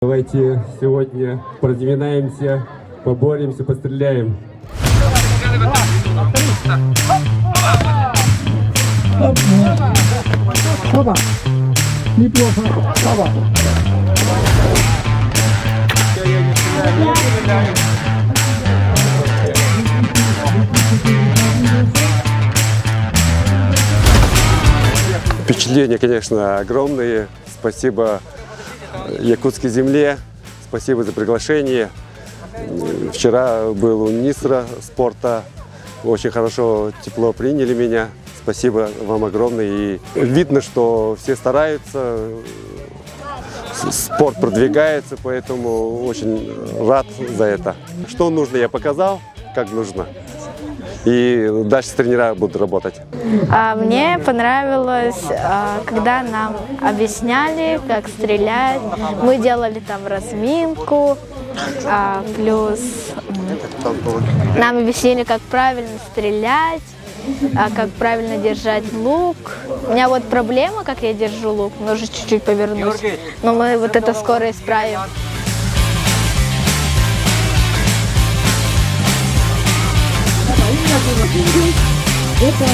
Давайте сегодня продвинаемся, поборемся, постреляем. Опа! Неплохо. Опа! Впечатления, конечно, огромные. Спасибо якутской земле, спасибо за приглашение. Вчера был у министра спорта, очень хорошо, тепло приняли меня. Спасибо вам огромное. И видно, что все стараются, спорт продвигается, поэтому очень рад за это. Что нужно, я показал, как нужно. И дальше тренера будут работать. Мне понравилось, когда нам объясняли, как стрелять. Мы делали там разминку, плюс нам объяснили, как правильно стрелять, как правильно держать лук. У меня вот проблема, как я держу лук, нужно чуть-чуть повернуть, но мы вот это скоро исправим. Это